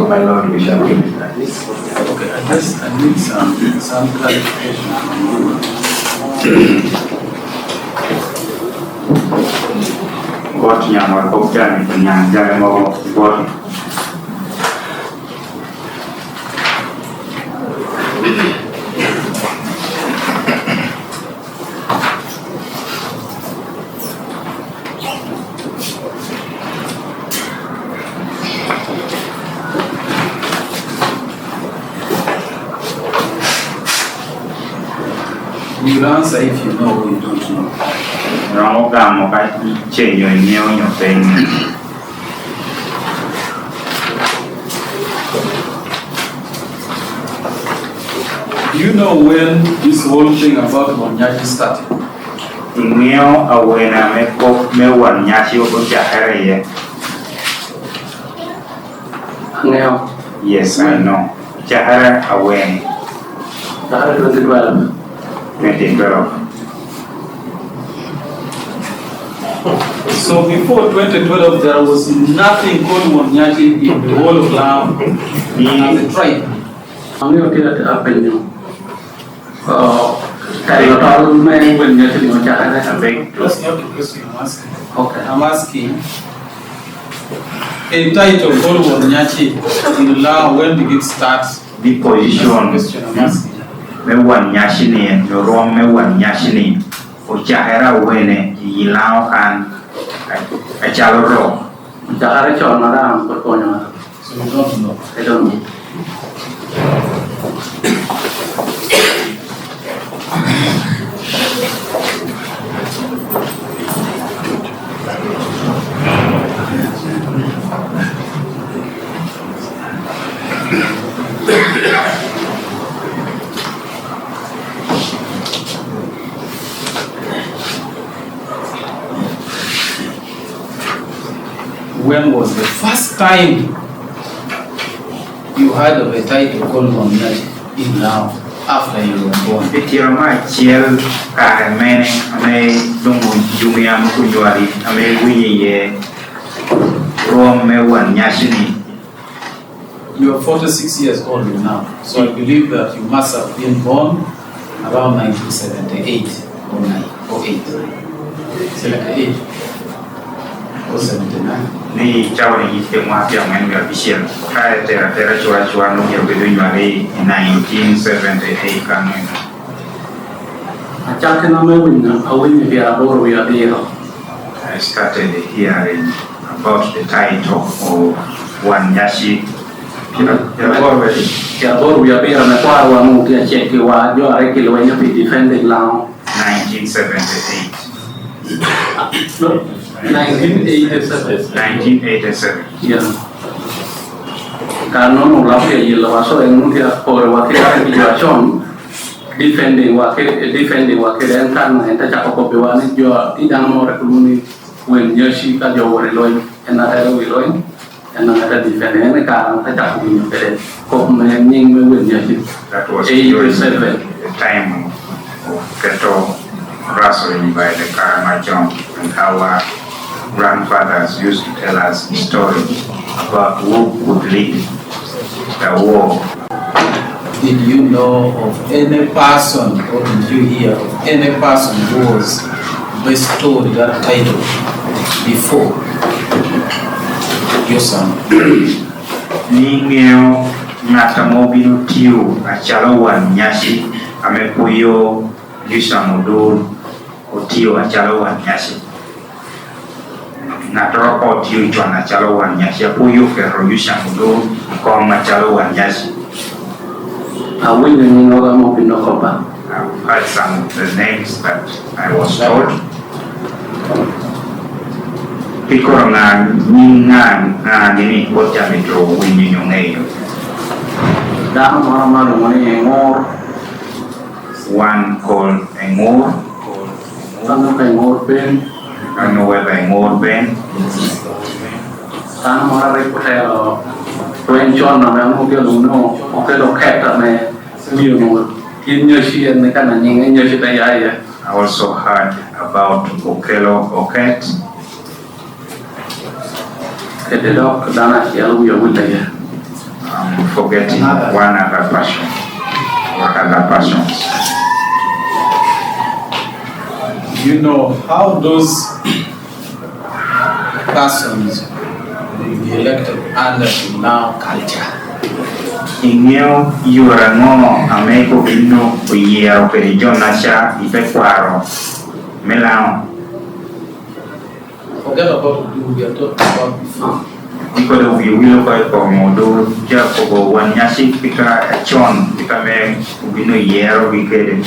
So, my Lord, we shall keep it like this. Okay, I need some clarification from you. What young or Okjan and young Jaremo body. You answer if you know or you don't know. Wrong gum of change your new your thing. Do you know when this whole thing about wonnyaci started? Ineo awena me wonnyaci Okii. Now, Yes, I know. Jahara away. that was 2012. 2012. So before 2012, there was nothing called wonnyaci in the whole of Lango as a tribe. I'm going to get up in you. Territorial man will get to know Jahara. That's not the question I'm asking. Okay. I'm asking a title called wonnyaci in Lango, when did it start? The That's the position. question I'm asking. Me wonnyaci ni Yorom me wonnyaci ni Jahara awene yilao kan Achaloro. Jahara Chon Madam Konya. So you don't know. I don't know. When was the first time you heard of a title called wonnyaci in Lango after you were born? Itirama chiel kare mene ame dungu jumia mkunyuari ame wiye rom me wonnyaci ni. You are 46 years old now, so I believe that you must have been born around 1978 or 9 or 8. 78 or 79. Ni chawani yite mwapia mwenye official. Kaya tera chua nungi obidunyuari in 1978 kanwena. Chakana me win a win if you are over we are there. I started hearing about the title of wonnyaci. Yeah, both we are there and a far one who can check you are you are regular when you be defending Lango. 1978. No, 1987. 1987. Yeah. Karena nolak ya jelas so yang dia perwakilan situation defending wakil dan kan enta cakap kopiwani juga tidak mau rekruni when jersey kan jauh dari loin enak ada loin enak ada defending ini kan enta cakap punya pede kok menying when jersey. That was during the time of cattle rustling by the Karamajong and our grandfathers used to tell us stories about who would lead the war. Did you know of any person, or did you hear of any person who was bestowed that title before your son? Ningeo ngatamobilu tiu achalo wonnyaci amekuyo yusamudul otio achalo wonnyaci. Natoro otio ichwana achalo wonnyaci apuyo ferro yusamudul koma achalo wonnyaci. Awin yang orang mau pindah kota. I've heard some of the names that I was told. Pikor nga nini bocah metro winyi nyongeyo. Dah orang-orang mana Engor. One called Engor. Tanah Engor Ben. I don't know whether Engor Ben. Tanah orang repotel. John namanya mungkin luno, mungkin loket tapi dia mau Indonesia ni kan anjing Indonesia ya. I also heard about Okelo Oket. Kedua kedana ya lu ya. forgetting one other person or other persons. You know how those persons will be elected under the now culture. Ingeo yurango ameko bino kuyiero per Jonasha ifekwaro melao. Forget about what we are talking about before. Because we will go for modo Jacobo wonnyaci pika chon pika me bino yero wikede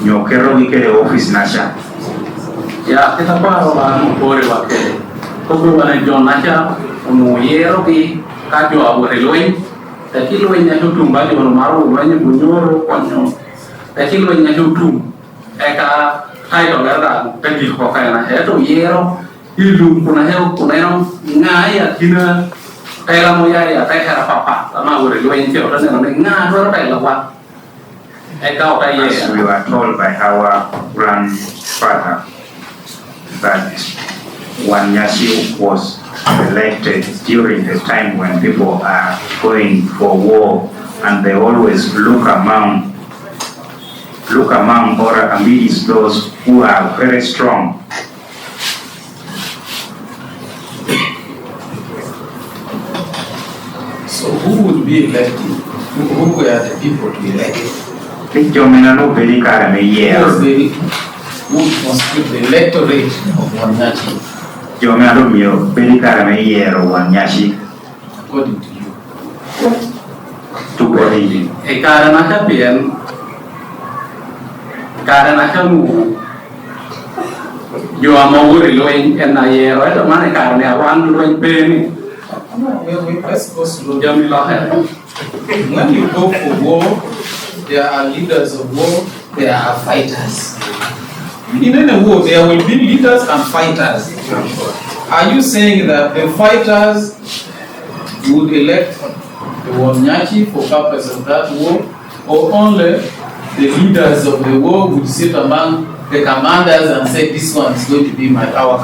nyokero wikede office nasha. Ya kita paro la mpore wakede kobe wana John Nacha mu yero ki kajo awore loin taki loin nya hutum bali wana maro loin bunyoro konyo taki loin nya hutum eka hai to gara pegi ko kana heto yero ilum kuna heo kuna ngai akina kaya mo ya kaya hara papa sama awore loin tio ta ne nga do ta la wa eka ta ye. As we were told by our grandfather that wonnyaci was elected during the time when people are going for war, and they always look among or amidst those who are very strong. So who would be elected? Who were the people to be elected? Who constitute the electorate of wonnyaci? According to you. Karena mu yo amawuri loin enayero eto mane karena awan loin peni. Let's go slow. When you go for war, there are leaders of war, there are fighters. In any war, there will be leaders and fighters. Are you saying that the fighters would elect the wonnyaci for purpose of that war, or only the leaders of the war would sit among the commanders and say, this one is going to be our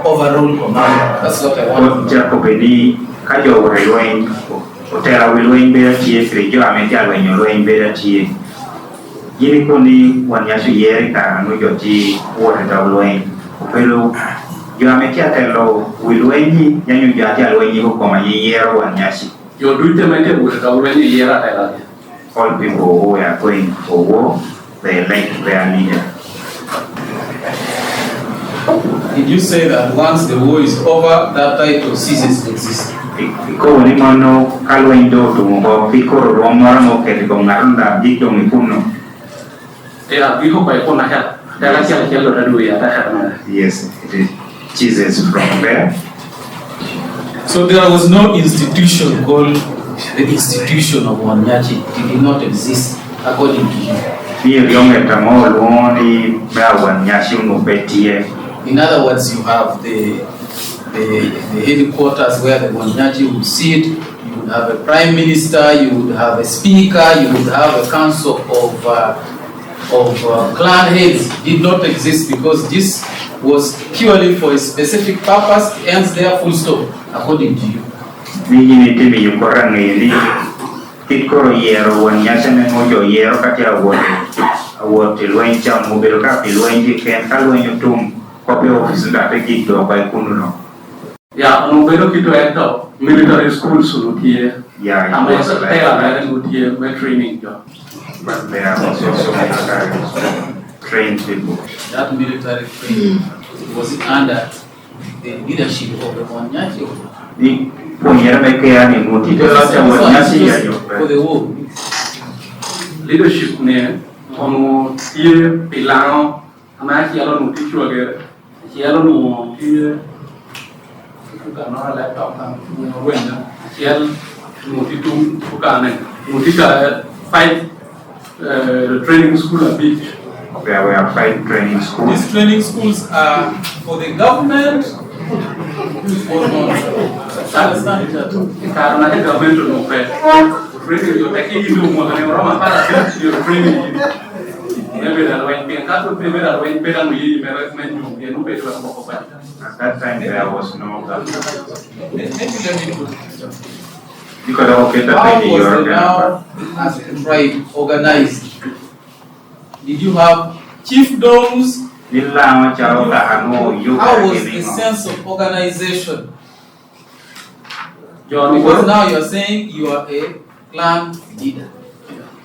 overall commander? That's what I want to know. Yini koni wonnyaci yeri karanu joti wore dawloin pero yo ametia telo wilwenyi nyanyu jati alwenyi ko koma yero wonnyaci yo duite mende wore dawloin yera tela. All people who are going for war, they elect their leader. Did you say that once the war is over, that title ceases to exist? Iko ni mano kalwenyi do tumo iko romara mo kedi ko ngarunda dikyo mikuno. Yeah, we hope I want to help. Yes, it cheeses from there. So there was no institution called the institution of wonnyaci. It did not exist according to you. In other words, you have the headquarters where the wonnyaci would sit. You would have a prime minister. You would have a speaker. You would have a council of clan heads. Did not exist because this was purely for a specific purpose, ends there, full stop, according to you. Yeah, no better to enter military school so here. Yeah, I'm also there we're training job. But there are also military trained people. That military training, was it under the leadership of the wonnyaci? For the war. Leadership ne ono tie pilano ama kialo no tichu agere kialo no tie kana laptop kan no wenda kial no titu tukane no tika five training school a bit. There were 5 training schools. These training schools are for the government or not? Understand it at all? Karena the government no pay. Training you taking you mo kana rama para your training. Maybe that when being cut to maybe that when better we recommend you no pay to work. At that time there was no government. Maybe let me put it. How was the Lao as a tribe organized? Did you have chiefdoms? How was the sense of organization? Because now you're saying you are a clan leader.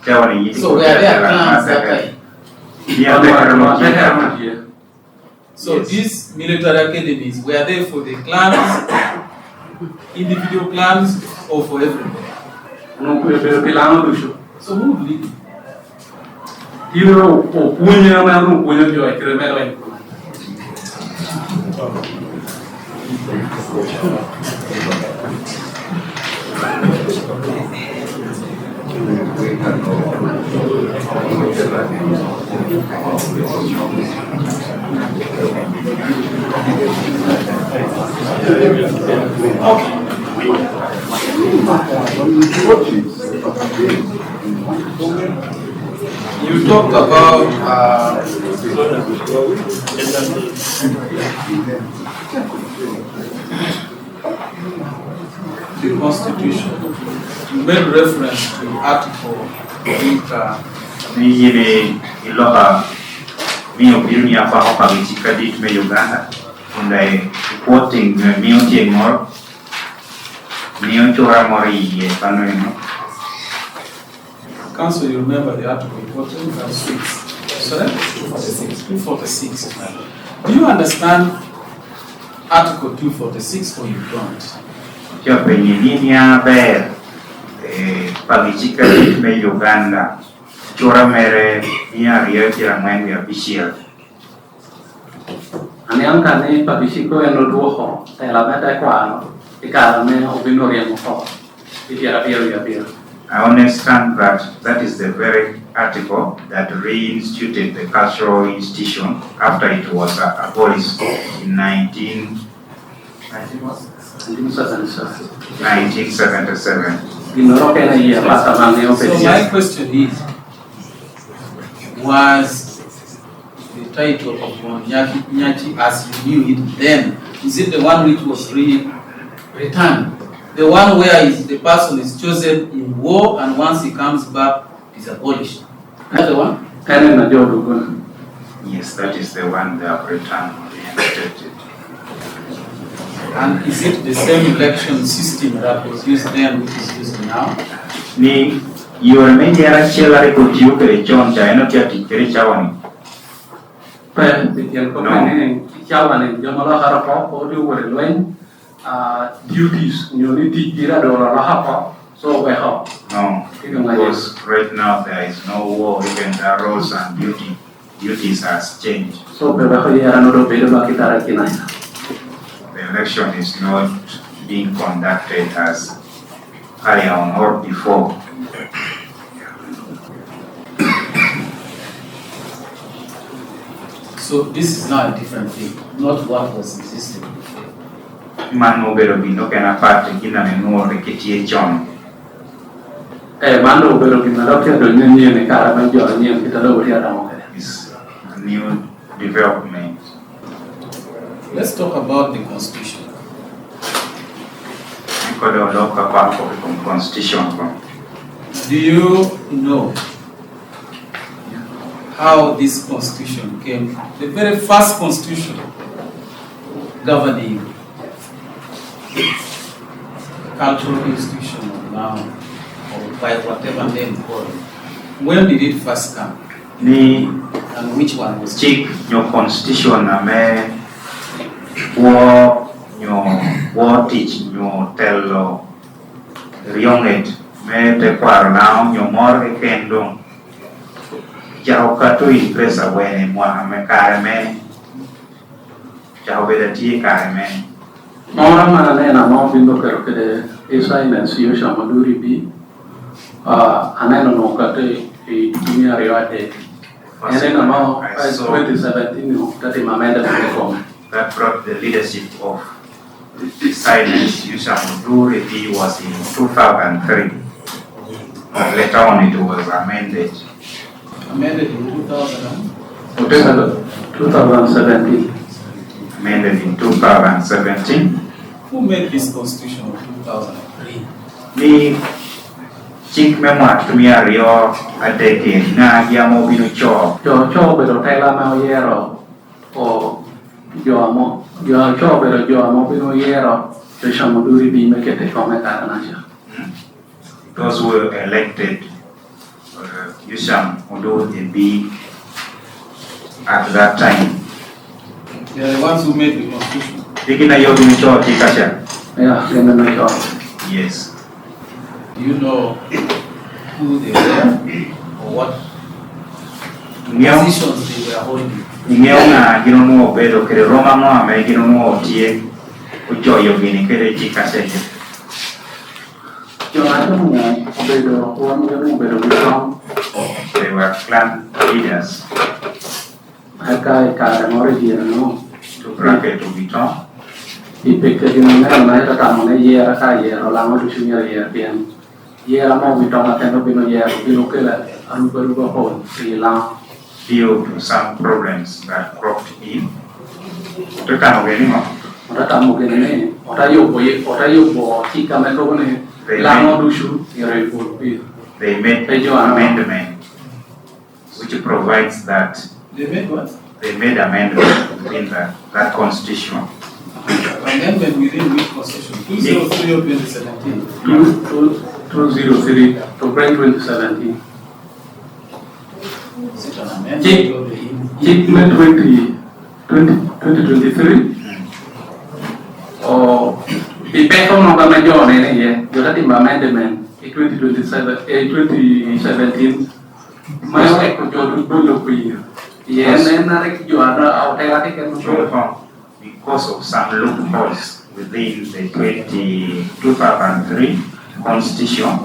So were there clans that time? So yes. These military academies, were they for the clans, individual clans, or for everybody? So who would lead? You talked about the Constitution. You made reference to Article 8. Quoting Council, you remember the article 246. Sorry? 246. Do you understand Article 246 or you don't? Uganda. Chora mere ria official. Aniangkane pabisiko enoduho, la meta quano, me obinoria mo. I understand that that is the very article that reinstituted the cultural institution after it was abolished in 1977. So my question is, was the title of wonnyaci as you knew it then, is it the one which was returned? The one where the person is chosen in war and once he comes back is abolished? That the one? Yes, that is the one they have returned. And is it the same election system that was used then which is used now? Ni your media chela rekotiu kere John China tiati kere chawani. Chawani jamala harapa odi wore loin duties unity tira dola lahapa so we have. No, because right now there is no war, even the roles and duties has changed. So we have another better bakitara kinai. The election is not being conducted as earlier on or before. So this is now a different thing, not what was existing before. Man bero bindo kena parte kina menuo reketie John. Mando bero kina lokya do nyenye ne kara manjo nyenye kita do beri ada mo. It's a new development. Let's talk about the Constitution. Do you know how this Constitution came? The very first Constitution governing cultural institution now, or by whatever name called. When did it first come? And which one was it? Your Constitution war teach you tell rionget me te par now you more kendo jao katu impresa wene mwa me kareme jao beda ti kareme Mora mana na mo bindo kero kede esa inensio shamaduri bi aneno no kate e dunia riwate ene na mo 2017 kate mamenda kwa that brought the leadership of silence. Yusamuduri was in 2003. Later on it was amended. Amended in 2017. Amended in 2017. Who made this constitution of 2003? ni chik memoat mia rio adeke na yamo binu cho pero tela ma yero o yo cho pero yo mo bino yero to shamo duri bi me kete come kana ja those who were elected Yusham Odo be at that time. They are the ones who made the constitution. Tikina yo binu cho tikasha. yeah kena na cho Yes. Do you know who they were or what positions they were holding? Ingeona gino nuo bedo kere Roma mo ame gino nuo tie ujoyo gini kere tikasha. yo na mo bedo bitong They were clan leaders ka mo re no to bracket to Biton. ipeke dino na ta ta mo ne yera ka yero la mo tu shimya yen yera mo bitong atendo bino yero bino kela anu beru ho la Due to some problems that cropped in. Tukano gani mo? ora ta mo kene ora yo bo tika me ko ne la mo du shu yere ko bi They made an amendment which provides that They made what? they made amendment within that constitution. Amendment within which constitution? 203 or 2017? 203 to bring 2017 Is it an amendment or the Judgment 2023 or the back on the majority here, you had the amendment in 2017. My wife could go to Bulu. Yes, and I you are out there. Because of some loopholes within the 2003 constitution,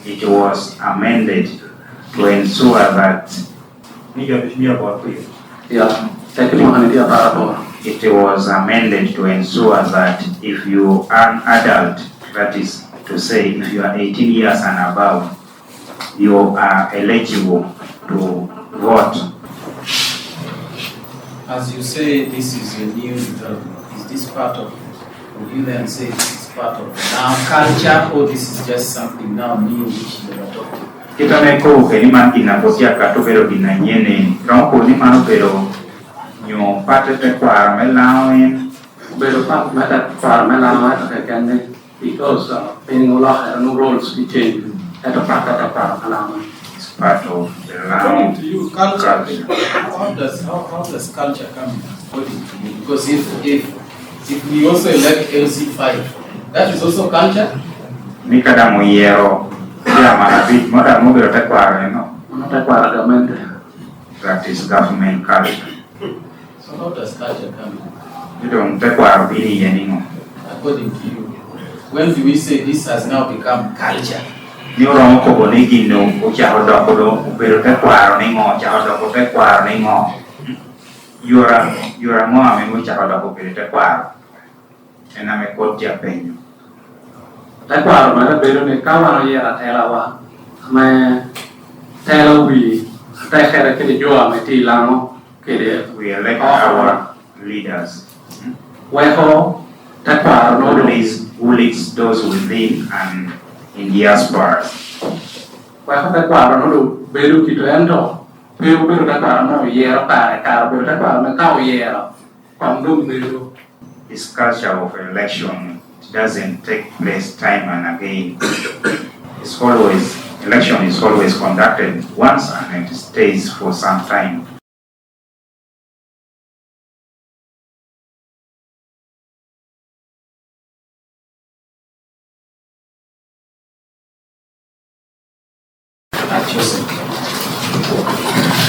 it was amended to ensure that Yeah, it was amended to ensure that if you are an adult, that is to say, if you are 18 years and above, you are eligible to vote. As you say, this is a new development. Is this part of, would you then say this is part of now culture, or this is just something now new which you are adopting? Kita neko ke ni man kinapotia kato pero dinanyene, rongko ni mano pero nyo pate te kwa melawen, pero mata para mela because being a lot no roles be changed at a para it's part of the According land. to you, culture, how does culture come in? According to you? Because if we also elect LC5, that is also culture? Ni kada mo yero, ya manapit mo da mo pero te kwa no. That is government culture. So how does culture come in? You don't te kwa bini yeni mo. According to you, when do we say this has now become culture? Ni orang ko boni gino ucha hoda kodo pero te kwa ni mo cha hoda ko te kwa ni mo. Yura mo ame ucha hoda ko pero te kwa. Ena me ko tia penyo. Tại quả mà nó bên này cao vào như là thay là wa mà thay là vì thay khai là cái điều mà thì làm nó cái điều We elect our leaders. quay ho tại quả nó được Who leads those within and in diaspora. quay ho tại quả nó được bên được cái chuyện đó bên tại quả nó về nó cả bên tại quả nó cao về rồi còn đúng bên được This culture of election doesn't take place time and again. Election is always conducted once and it stays for some time.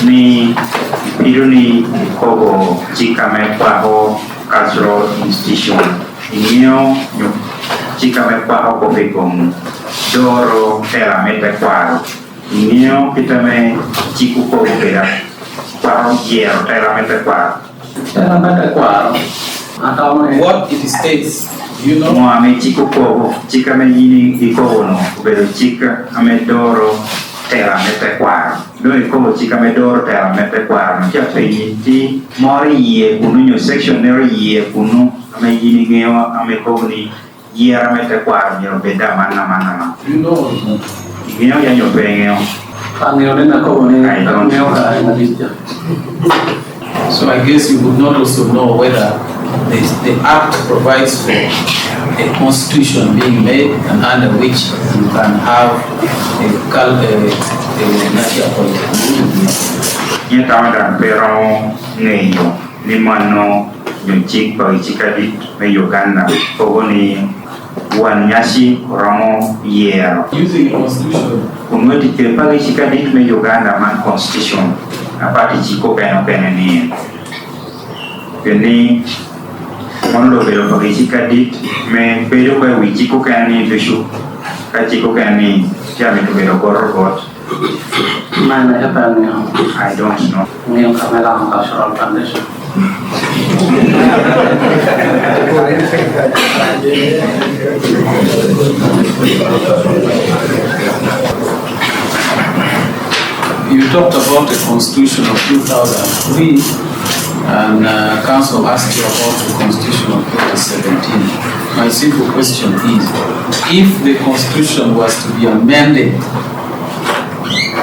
Ni Piruni Kogo Chikame Kwaho Cultural Institution. Inyo Chikame Kwaho Kopekong Doro Tela Mete Kwaro. Inyo Kitame Chiku Kogo Pera Kwaho Yero Tela Mete Kwaro. Tela Mete Kwaro atau What it states, you know? Moame Chiku Kogo Chikame Yini Ikogo no Bero Chika Ame Doro Tela Mete Kwaro. Noi Kogo Chikame Doro Tela Mete Kwaro. Chia Yinti Mori Ye Kunu Section Neri Ye Kunu Ame Yini Geo Ame Kogo ni year mete kwa nyoro beda mana. You know. You know your paying. So I guess you would not also know whether the act provides for a constitution being made and under which you can have a wonnyaci appointed. You found pero neyo limano yung chik pa chikadit may Uganda pogoni wonnyaci ramo year. Using a constitution. Umweti pa chikadit may Uganda man constitution apati chiko peno ni. Kini mondo belo pa chikadit me pero pa chiko ni beshu ka chiko ni siya me belo korot. I don't know. You talked about the Constitution of 2003, and Council asked you about the Constitution of 2017. My simple question is, if the Constitution was to be amended,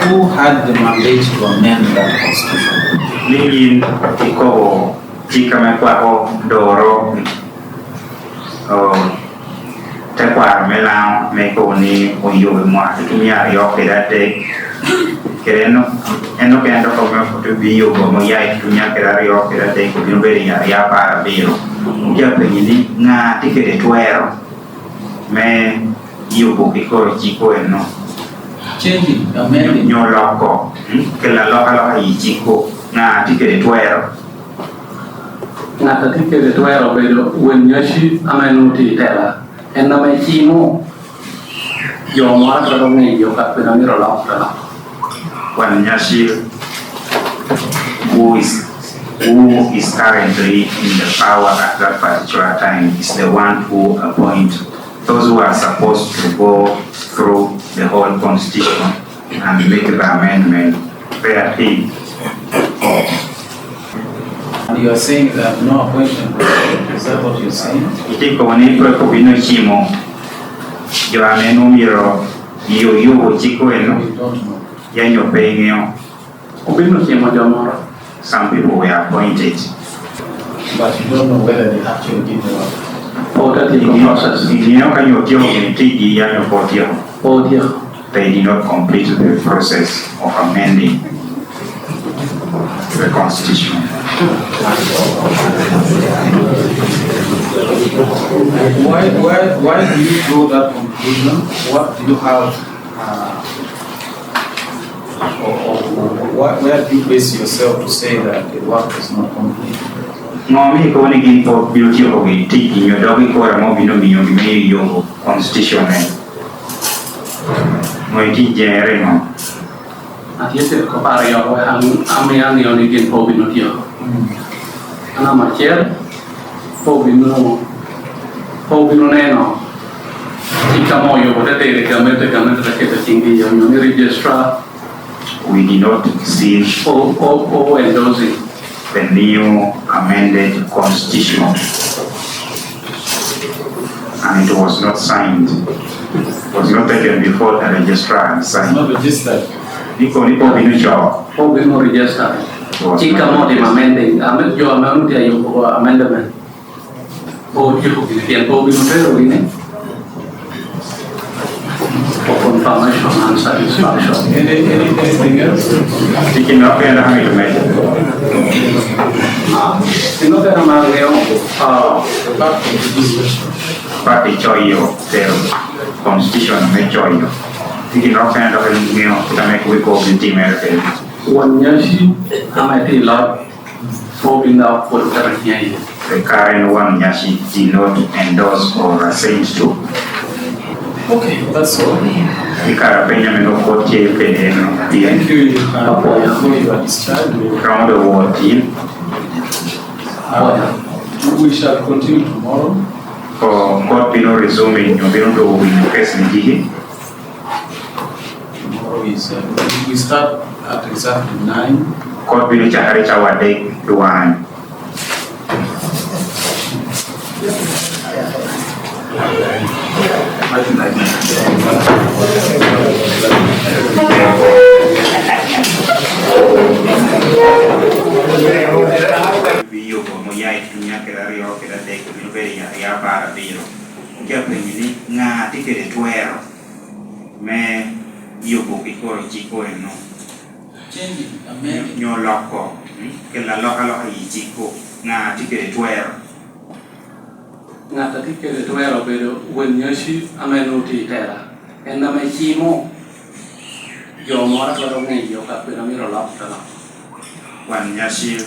who had the mandate to amend that Constitution? Ningin iko jika mekwa doro tekwa melang meko ni oyo mo atumia yo kedate kereno eno kendo ko me to bi yo mo ya tumia kedare yo kedate ko bino beri ya para biro ya pengini na tikete twero me yo ko ko jiko eno changing, amending. Nyoloko kila loka yijiko na tikete twero na tikete twero bedo wonnyaci amenuti tela enna mai chimo yo mara to ngi yo ka pena miro la wonnyaci who is currently in the power at that particular time is the one who appoints those who are supposed to go through the whole constitution and make the amendment fair. And you are saying that no appointment, is that what you're saying? Itiko wani kwa bino chimo yo amenu miro yo chiko eno You don't know. yanyo pengyo. obino chimo jomoro. Some people were appointed. But you don't know whether they actually did the work. Process. They did not complete the process of amending the constitution. Why do you draw that conclusion? What do you have, where do you base yourself to say that the work is not complete? Ngomi ko ni gin po beauty of it tiki nyo dogi ko mo bino miyo me yo constitution mo iti jere mo Atiete ko pare yo ami ni gin po bino tio ana marcher po bino neno tika mo yo bote te gamete ke te tingi yo ni registra we did not see o endorsing the new amended constitution, and it was not signed. It was not taken before the registrar signed. Not registered. Nico binu job. po bino register tika mo di amending yo amendment yo amendment o yo tiempo bino pero ini for confirmation and satisfaction. Anything else? You cannot be able to make it. Sino te namageo But the choyo, the constitution may choyo. You cannot be able to make we go to team American. wonnyaci amati lot po bino for the The current wonnyaci did not endorse or assent to. Okay, that's all. The Carabinian and Okii Thank you. You are discharged. from the war team We shall continue tomorrow. for court pino resuming you bino to win case ni Tomorrow is we start at exactly 9. court pino chahari chawade duan Biyo moyai tunya kera rio kera dek biro beri ya bara biro. Kia penjini ngati kere tuero me yo bukiko chiko eno. Changing, amending. Nyo loko kela loka chiko ngati kere tuero. Ngata tikere tuero pero wonnyaci amenuti tera. Enda me chimo yo mora pero ngeyo ka pero miro lapta. Wonnyaci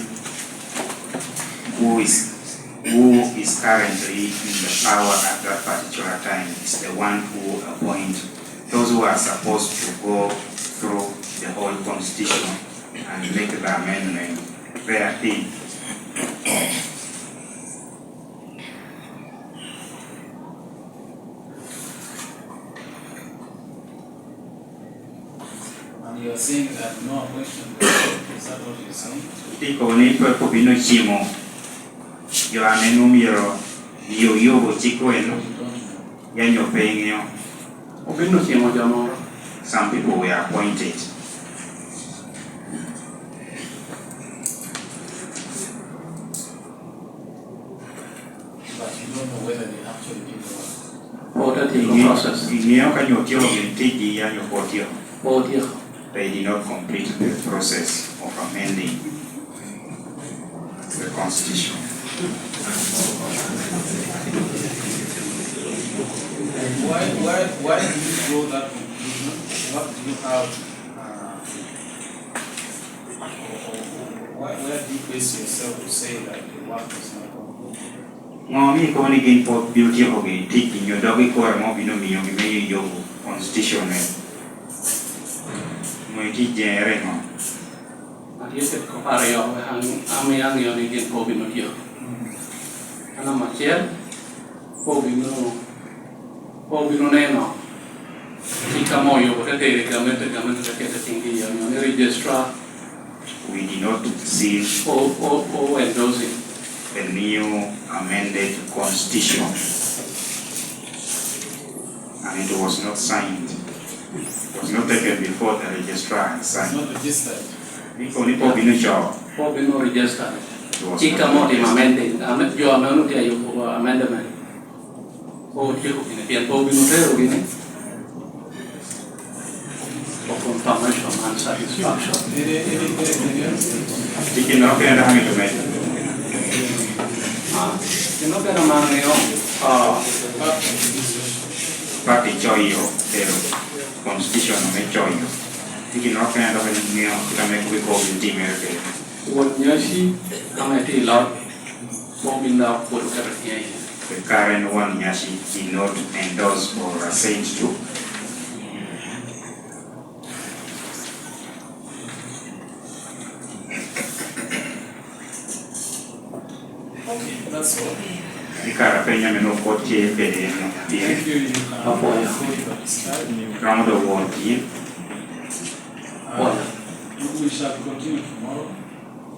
who is currently in the power at that particular time is the one who appoints those who are supposed to go through the whole constitution and make the amendment their thing. And you are saying that no appointment, is that what you're saying? Tiko ni kwa bino chimo yo amenu miro yo bo chiko eno yanyo pengyo. Obino chimo jamoro. Some people were appointed. But you don't know whether they actually did the work. Order the process. Inyo kanyo tio gentiji yanyo potio. Order. They did not complete the process of amending the constitution. Why did you draw that conclusion? What do you have? Where do you base yourself to say that the work is not concluded? Ngomi ko ni gin pot beauty ho gi tiki nyo dogi ko mo bino mi yo constitution mo ti jere no. Dia set ko pare yo ami ang yo ni gen po bino dio. Ana macher po bino neno. Tika mo yo ko te government ke te tingi yo ni registrar. We did not see endorsing the new amended constitution, and it was not signed. It was not taken before the registrar had It's signed. not registered. Only po bino job. po bino register. Tika mo di amending yo amenu dia yo amendment. Oh tiko ini pian po bino tero gini. For confirmation and satisfaction. Anything else? Tiki no kaya na hangin lumay. Kino ka naman ngayon, Pati choyo, pero constitution no may choyo. Tiki no kaya na hangin ngayon, kita may kubiko binti merke. wonnyaci ameti law po binda po karatiya. The current wonnyaci did not endorse or assent to. Okay, that's all. Ikara penya meno kote pede no. Thank you. You can go to this time. Round the world, We shall continue tomorrow.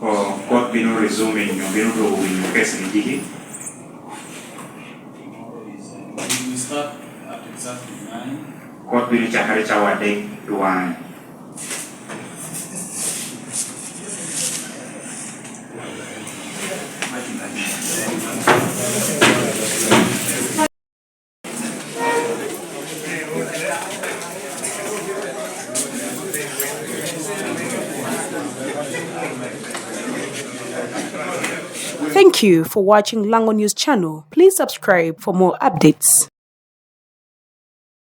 or court bino resuming yung bino do win case ni diki. Tomorrow is we start at exactly 9. Court bino chakari chawade duan. Thank you for watching Lango News channel. Please subscribe for more updates.